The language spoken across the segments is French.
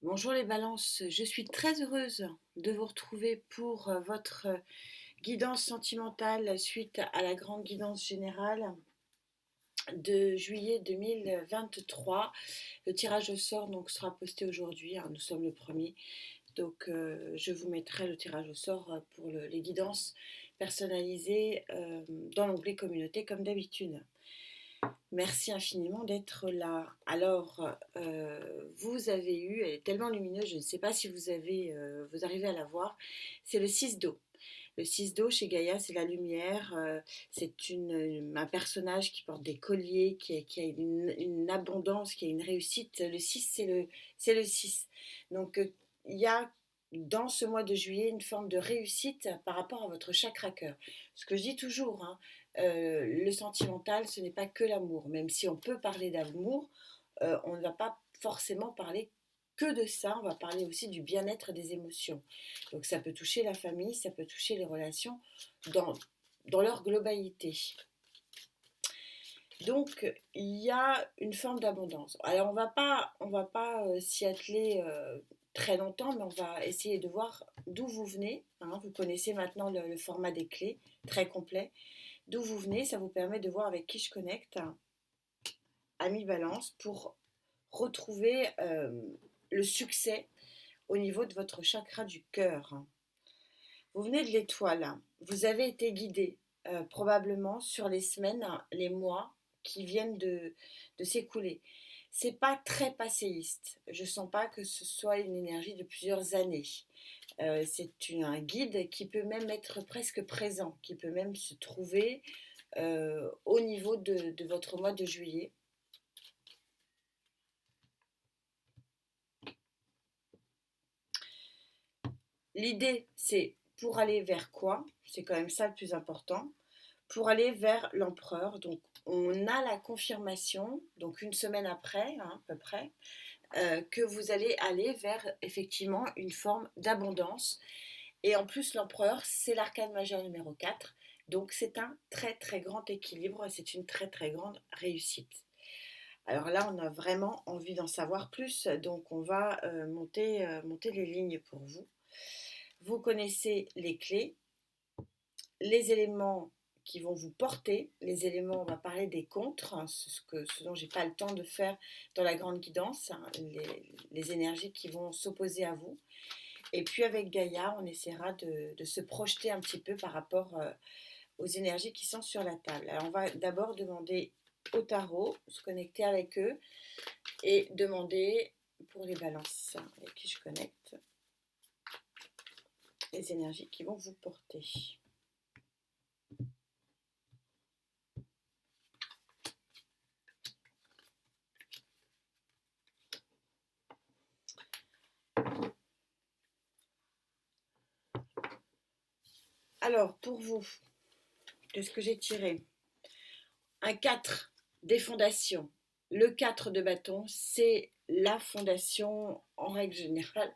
Bonjour les balances, je suis très heureuse de vous retrouver pour votre guidance sentimentale suite à la grande guidance générale de juillet 2023. Le tirage au sort donc sera posté aujourd'hui, hein, nous sommes le premier, donc je vous mettrai le tirage au sort pour les guidances personnalisées dans l'onglet communauté comme d'habitude. Merci infiniment d'être là. Alors, vous avez eu, elle est tellement lumineuse, je ne sais pas si vous arrivez à la voir, c'est le 6 d'eau. Le 6 d'eau chez Gaïa, c'est la lumière, c'est un personnage qui porte des colliers, qui a une abondance, qui a une réussite. Le 6, c'est le 6. Donc, il y a dans ce mois de juillet une forme de réussite par rapport à votre chakra cœur. Ce que je dis toujours, hein, le sentimental, ce n'est pas que l'amour. Même si on peut parler d'amour, on ne va pas forcément parler que de ça, on va parler aussi du bien-être des émotions. Donc ça peut toucher la famille, ça peut toucher les relations dans, dans leur globalité. Donc il y a une forme d'abondance. Alors on va pas s'y atteler très longtemps, mais on va essayer de voir d'où vous venez, hein. Vous connaissez maintenant le format des clés, très complet. D'où vous venez, ça vous permet de voir avec qui je connecte, à mi-balance, pour retrouver le succès au niveau de votre chakra du cœur. Vous venez de l'étoile, vous avez été guidé probablement sur les semaines, les mois qui viennent de s'écouler. C'est pas très passéiste, je sens pas que ce soit une énergie de plusieurs années. C'est un guide qui peut même être presque présent, qui peut même se trouver au niveau de votre mois de juillet. L'idée, c'est pour aller vers quoi? C'est quand même ça le plus important. Pour aller vers l'empereur. Donc, on a la confirmation, donc une semaine après, hein, à peu près, que vous allez aller vers effectivement une forme d'abondance. Et en plus, l'empereur, c'est l'arcane majeur numéro 4. Donc, c'est un très très grand équilibre, c'est une très très grande réussite. Alors là, on a vraiment envie d'en savoir plus, donc on va monter les lignes pour vous. Vous connaissez les clés, les éléments qui vont vous porter, les éléments, on va parler des contres, hein, ce dont j'ai pas le temps de faire dans la grande guidance, hein, les énergies qui vont s'opposer à vous. Et puis avec Gaïa, on essaiera de se projeter un petit peu par rapport aux énergies qui sont sur la table. Alors on va d'abord demander au tarot, se connecter avec eux et demander pour les balances avec qui je connecte les énergies qui vont vous porter. Alors, pour vous, qu'est-ce que j'ai tiré? Un 4 des fondations. Le 4 de bâton, c'est la fondation en règle générale,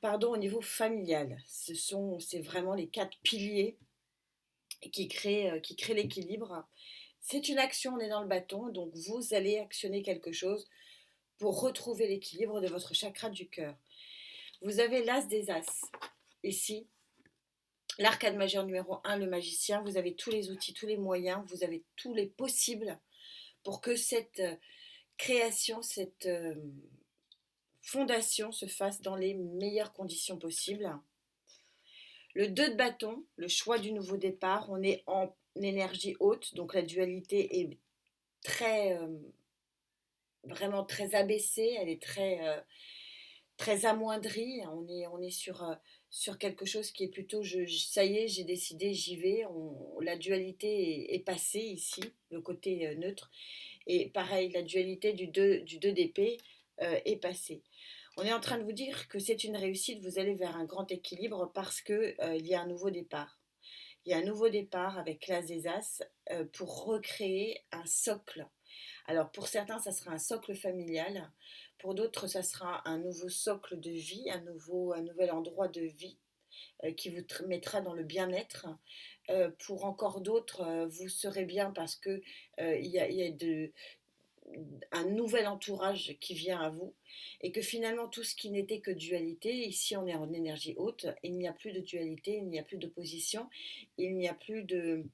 pardon, au niveau familial. C'est vraiment les 4 piliers qui créent l'équilibre. C'est une action, on est dans le bâton, donc vous allez actionner quelque chose pour retrouver l'équilibre de votre chakra du cœur. Vous avez l'as des as ici, l'arcane majeur numéro 1, le magicien. Vous avez tous les outils, tous les moyens, vous avez tous les possibles pour que cette création, cette fondation se fasse dans les meilleures conditions possibles. Le 2 de bâton, le choix du nouveau départ, on est en énergie haute, donc la dualité est très, vraiment très abaissée, elle est très amoindrie. On est sur quelque chose qui est plutôt ça y est, j'ai décidé, j'y vais. La dualité est passée ici, le côté neutre. Et pareil, la dualité du 2 d'épée est passée. On est en train de vous dire que c'est une réussite, vous allez vers un grand équilibre parce qu'il y a un nouveau départ. Il y a un nouveau départ avec l'as des as pour recréer un socle. Alors pour certains, ça sera un socle familial. Pour d'autres, ça sera un nouveau socle de vie, un nouvel endroit de vie qui vous mettra dans le bien-être. Pour encore d'autres, vous serez bien parce que il y a un nouvel entourage qui vient à vous et que finalement tout ce qui n'était que dualité, ici on est en énergie haute, il n'y a plus de dualité, il n'y a plus d'opposition, il n'y a plus de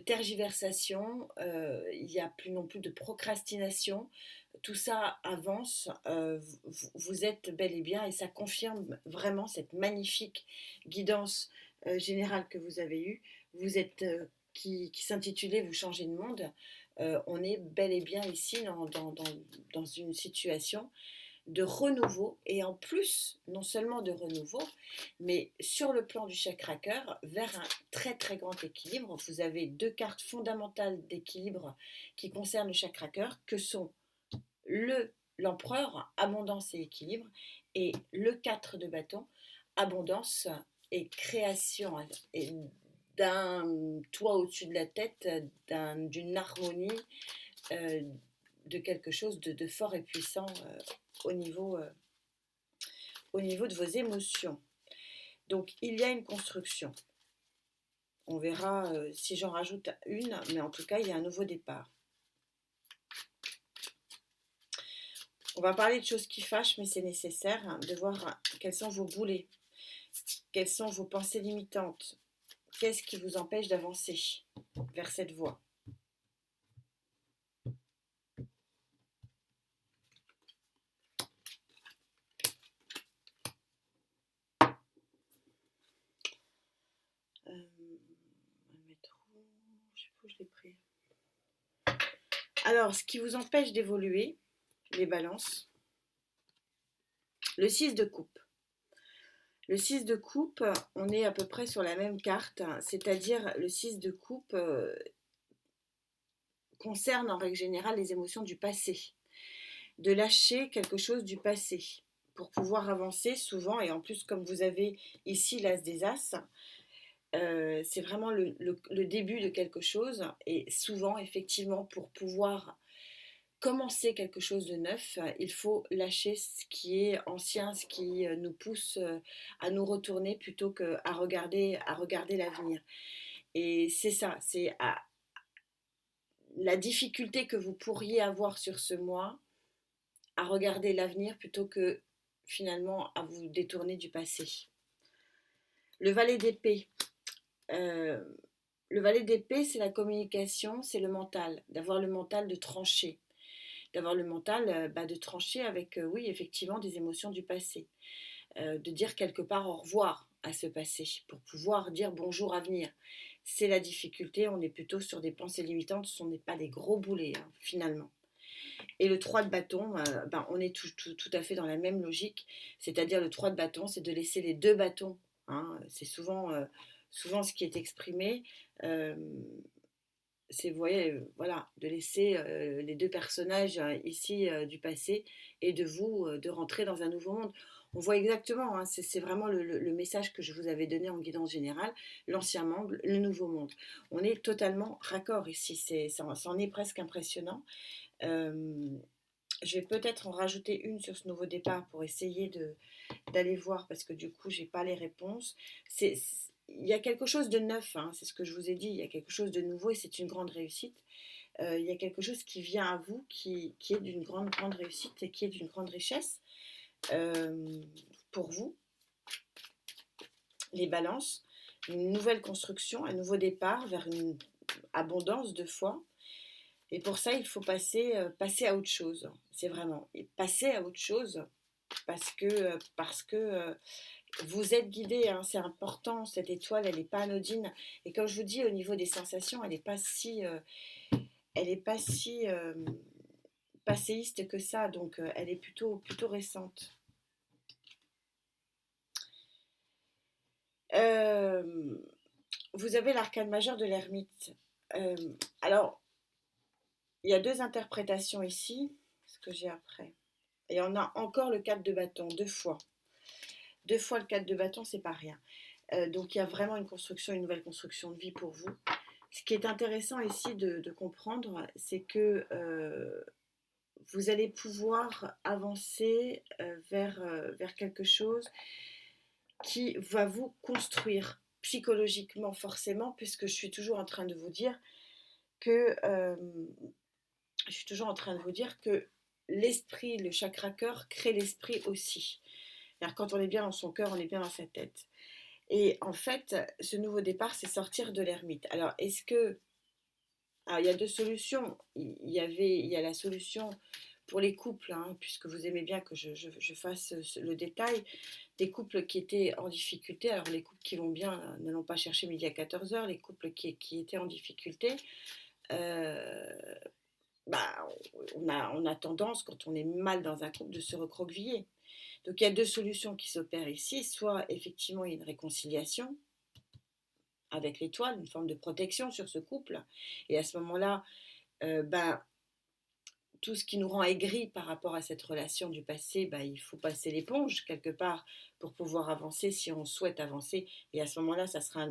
tergiversation, il n'y a plus non plus de procrastination, tout ça avance, vous êtes bel et bien et ça confirme vraiment cette magnifique guidance générale que vous avez eue, vous êtes qui s'intitulait Vous changez de monde. On est bel et bien ici dans une situation de renouveau et en plus, non seulement de renouveau, mais sur le plan du chakra cœur, vers un très très grand équilibre. Vous avez deux cartes fondamentales d'équilibre qui concernent le chakra cœur, que sont l'empereur, abondance et équilibre, et le 4 de bâton, abondance et création, et d'un toit au-dessus de la tête, d'une harmonie, euh, de quelque chose de fort et puissant au niveau, euh, au niveau de vos émotions. Donc il y a une construction. On verra si j'en rajoute une, mais en tout cas il y a un nouveau départ. On va parler de choses qui fâchent, mais c'est nécessaire de voir quels sont vos boulets, quelles sont vos pensées limitantes, qu'est-ce qui vous empêche d'avancer vers cette voie. On va le mettre où? Je sais pas où je l'ai pris. Alors, ce qui vous empêche d'évoluer, les balances, le 6 de coupe. Le 6 de coupe, on est à peu près sur la même carte, c'est-à-dire le 6 de coupe concerne en règle générale les émotions du passé. De lâcher quelque chose du passé pour pouvoir avancer souvent, et en plus comme vous avez ici l'as des as, c'est vraiment le début de quelque chose, et souvent effectivement pour pouvoir commencer quelque chose de neuf, il faut lâcher ce qui est ancien, ce qui nous pousse à nous retourner plutôt qu'à regarder l'avenir. Et c'est ça, c'est la difficulté que vous pourriez avoir sur ce mois à regarder l'avenir plutôt que finalement à vous détourner du passé. Le valet d'épée. Le valet d'épée, c'est la communication, c'est le mental, d'avoir le mental de trancher. D'avoir le mental de trancher avec, oui, effectivement, des émotions du passé. De dire quelque part au revoir à ce passé pour pouvoir dire bonjour à venir. C'est la difficulté, on est plutôt sur des pensées limitantes, ce n'est pas des gros boulets, hein, finalement. Et le 3 de bâton, on est tout à fait dans la même logique, c'est-à-dire le 3 de bâton, c'est de laisser les deux bâtons, hein, c'est souvent ce qui est exprimé, c'est, vous voyez, voilà, de laisser les deux personnages ici du passé et de vous, de rentrer dans un nouveau monde. On voit exactement, hein, c'est vraiment le message que je vous avais donné en guidance générale, l'ancien monde, le nouveau monde. On est totalement raccord ici, ça en est presque impressionnant. Je vais peut-être en rajouter une sur ce nouveau départ pour essayer d'aller voir, parce que du coup, j'ai pas les réponses. Il y a quelque chose de neuf, hein, c'est ce que je vous ai dit, il y a quelque chose de nouveau et c'est une grande réussite. Il y a quelque chose qui vient à vous qui est d'une grande réussite et qui est d'une grande richesse pour vous. Les balances, une nouvelle construction, un nouveau départ vers une abondance de foi. Et pour ça, il faut passer à autre chose. C'est vraiment passer à autre chose parce que vous êtes guidé, hein, c'est important. Cette étoile, elle n'est pas anodine. Et comme je vous dis, au niveau des sensations, elle n'est pas si passéiste que ça. Donc, elle est plutôt récente. Vous avez l'arcane majeur de l'ermite. Alors, il y a deux interprétations ici, ce que j'ai après. Et on a encore le 4 de bâton, deux fois. Deux fois le 4 de bâton, c'est pas rien. Donc il y a vraiment une construction, une nouvelle construction de vie pour vous. Ce qui est intéressant ici de comprendre, c'est que vous allez pouvoir avancer vers quelque chose qui va vous construire psychologiquement forcément, puisque je suis toujours en train de vous dire que je suis toujours en train de vous dire que l'esprit, le chakra cœur crée l'esprit aussi. Alors, quand on est bien dans son cœur, on est bien dans sa tête. Et en fait, ce nouveau départ, c'est sortir de l'ermite. Alors, est-ce que... Alors, il y a deux solutions. Il y a la solution pour les couples, hein, puisque vous aimez bien que je fasse le détail, des couples qui étaient en difficulté. Alors, les couples qui vont bien n'allons pas chercher midi à 14 heures. Les couples qui étaient en difficulté, euh, bah, on a tendance, quand on est mal dans un couple, de se recroqueviller. Donc il y a deux solutions qui s'opèrent ici. Soit effectivement il y a une réconciliation avec l'étoile, une forme de protection sur ce couple. Et à ce moment-là, ben, tout ce qui nous rend aigris par rapport à cette relation du passé, ben, il faut passer l'éponge quelque part pour pouvoir avancer si on souhaite avancer. Et à ce moment-là, ça sera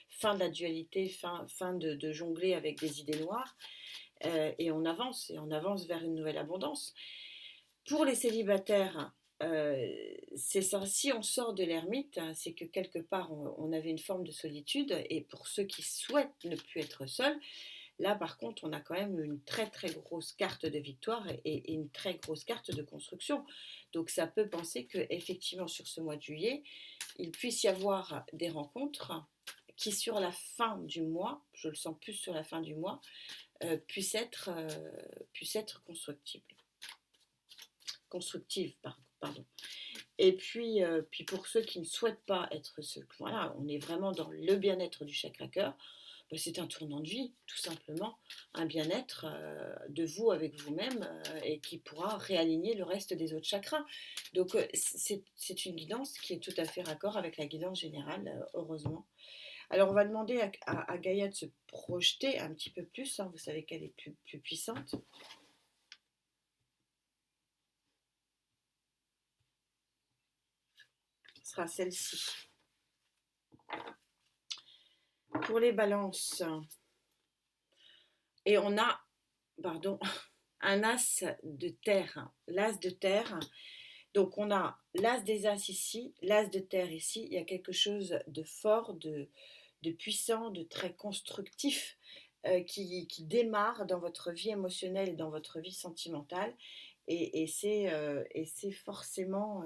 fin de la dualité, fin de jongler avec des idées noires. Et on avance vers une nouvelle abondance. Pour les célibataires, c'est ça, si on sort de l'ermite, hein, c'est que quelque part on avait une forme de solitude, et pour ceux qui souhaitent ne plus être seuls, là par contre on a quand même une très très grosse carte de victoire et une très grosse carte de construction. Donc ça peut penser que effectivement sur ce mois de juillet, il puisse y avoir des rencontres qui sur la fin du mois, je le sens plus sur la fin du mois, puissent être constructives. Pardon. Et puis pour ceux qui ne souhaitent pas être voilà, on est vraiment dans le bien-être du chakra cœur. C'est un tournant de vie, tout simplement, un bien-être de vous avec vous-même et qui pourra réaligner le reste des autres chakras. Donc c'est une guidance qui est tout à fait raccord avec la guidance générale, heureusement. Alors on va demander à Gaïa de se projeter un petit peu plus, hein, vous savez qu'elle est plus puissante. Ce sera celle-ci. Pour les balances, et on a, pardon, un as de terre, l'as de terre. Donc on a l'as des as ici, l'as de terre ici. Il y a quelque chose de fort, de puissant, de très constructif qui démarre dans votre vie émotionnelle et dans votre vie sentimentale. Et c'est forcément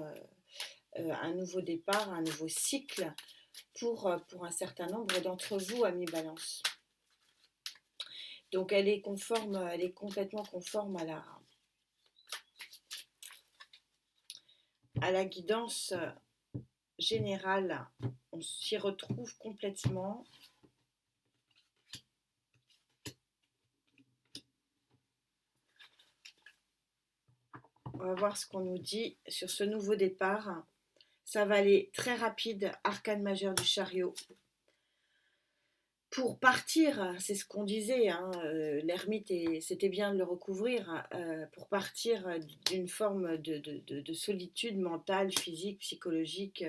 un nouveau départ, un nouveau cycle pour un certain nombre d'entre vous, amis Balance. Donc elle est complètement conforme à la guidance générale. On s'y retrouve complètement. On va voir ce qu'on nous dit sur ce nouveau départ. Ça va aller très rapide, arcane majeur du chariot. Pour partir, c'est ce qu'on disait, hein, l'ermite, c'était bien de le recouvrir, pour partir d'une forme de solitude mentale, physique, psychologique,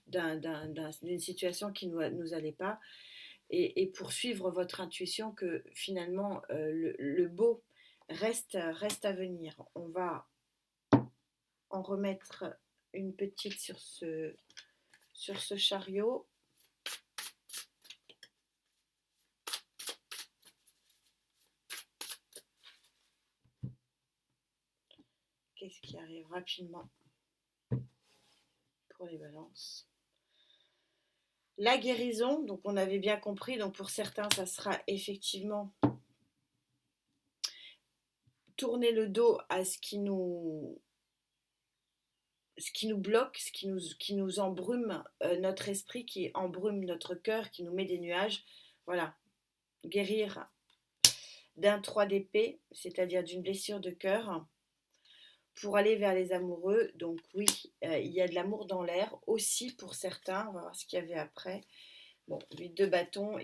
d'une situation qui ne nous allait pas, et pour suivre votre intuition que finalement le beau reste à venir. On va en remettre une petite sur ce chariot. Qu'est-ce qui arrive rapidement pour les balances? La guérison, donc on avait bien compris, donc pour certains ça sera effectivement tourner le dos à ce qui nous bloque, ce qui nous embrume notre esprit, qui embrume notre cœur, qui nous met des nuages. Voilà, guérir d'un 3 d'épée, c'est-à-dire d'une blessure de cœur, pour aller vers les amoureux. Donc oui, il y a de l'amour dans l'air aussi pour certains. On va voir ce qu'il y avait après. Bon, 8 de bâton,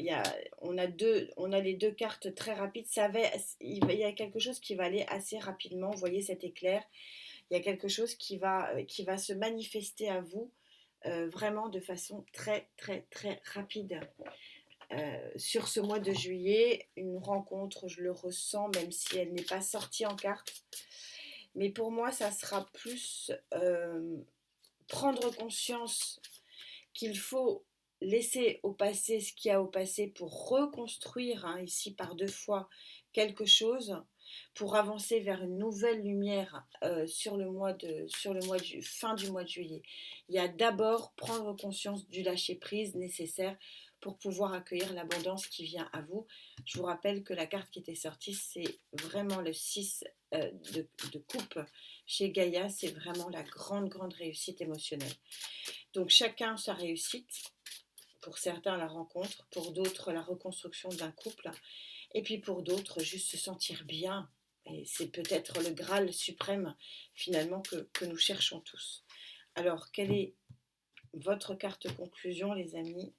on a les deux cartes très rapides. Il y a quelque chose qui va aller assez rapidement. Vous voyez cet éclair. Il y a quelque chose qui va se manifester à vous vraiment de façon très très très rapide. Sur ce mois de juillet, une rencontre, je le ressens, même si elle n'est pas sortie en carte. Mais pour moi, ça sera plus prendre conscience qu'il faut laisser au passé ce qu'il y a au passé pour reconstruire, hein, ici par deux fois, quelque chose. pour avancer vers une nouvelle lumière sur le mois de fin du mois de juillet. Il y a d'abord prendre conscience du lâcher-prise nécessaire pour pouvoir accueillir l'abondance qui vient à vous. Je vous rappelle que la carte qui était sortie, c'est vraiment le 6 de coupe chez Gaïa, c'est vraiment la grande, grande réussite émotionnelle. Donc chacun sa réussite, pour certains la rencontre, pour d'autres la reconstruction d'un couple, et puis pour d'autres juste se sentir bien. Et c'est peut-être le Graal suprême finalement que nous cherchons tous. Alors, quelle est votre carte conclusion, les amis?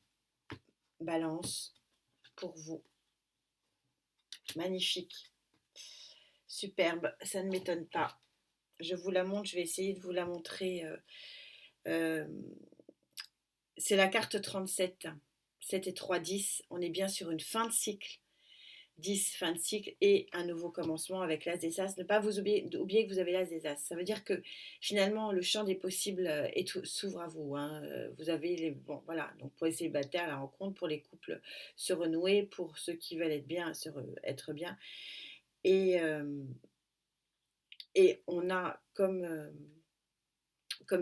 Balance pour vous. Magnifique. Superbe, ça ne m'étonne pas. Je vous la montre, je vais essayer de vous la montrer. C'est la carte 37. 7 et 3, 10. On est bien sur une fin de cycle. 10, fin de cycle et un nouveau commencement avec l'As des As. Ne pas vous oublier que vous avez l'As des As. Ça veut dire que finalement, le champ des possibles s'ouvre à vous. Hein. Vous avez les. Bon, voilà. Donc, pour les célibataires, la rencontre, pour les couples, se renouer, pour ceux qui veulent être bien, être bien. Et on a comme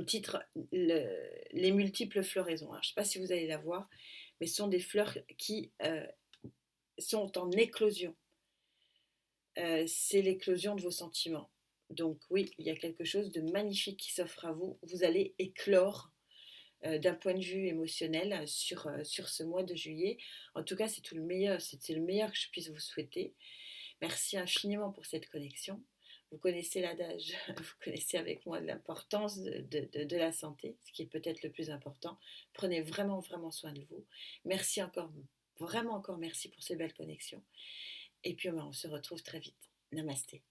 titre les multiples floraisons. Alors, je ne sais pas si vous allez la voir, mais ce sont des fleurs qui sont en éclosion. C'est l'éclosion de vos sentiments. Donc oui, il y a quelque chose de magnifique qui s'offre à vous. Vous allez éclore d'un point de vue émotionnel sur ce mois de juillet. En tout cas, c'est tout le meilleur, c'est le meilleur que je puisse vous souhaiter. Merci infiniment pour cette connexion. Vous connaissez l'adage, vous connaissez avec moi l'importance de la santé, ce qui est peut-être le plus important. Prenez vraiment, vraiment soin de vous. Merci encore, vraiment encore merci pour ces belles connexions. Et puis on se retrouve très vite. Namasté.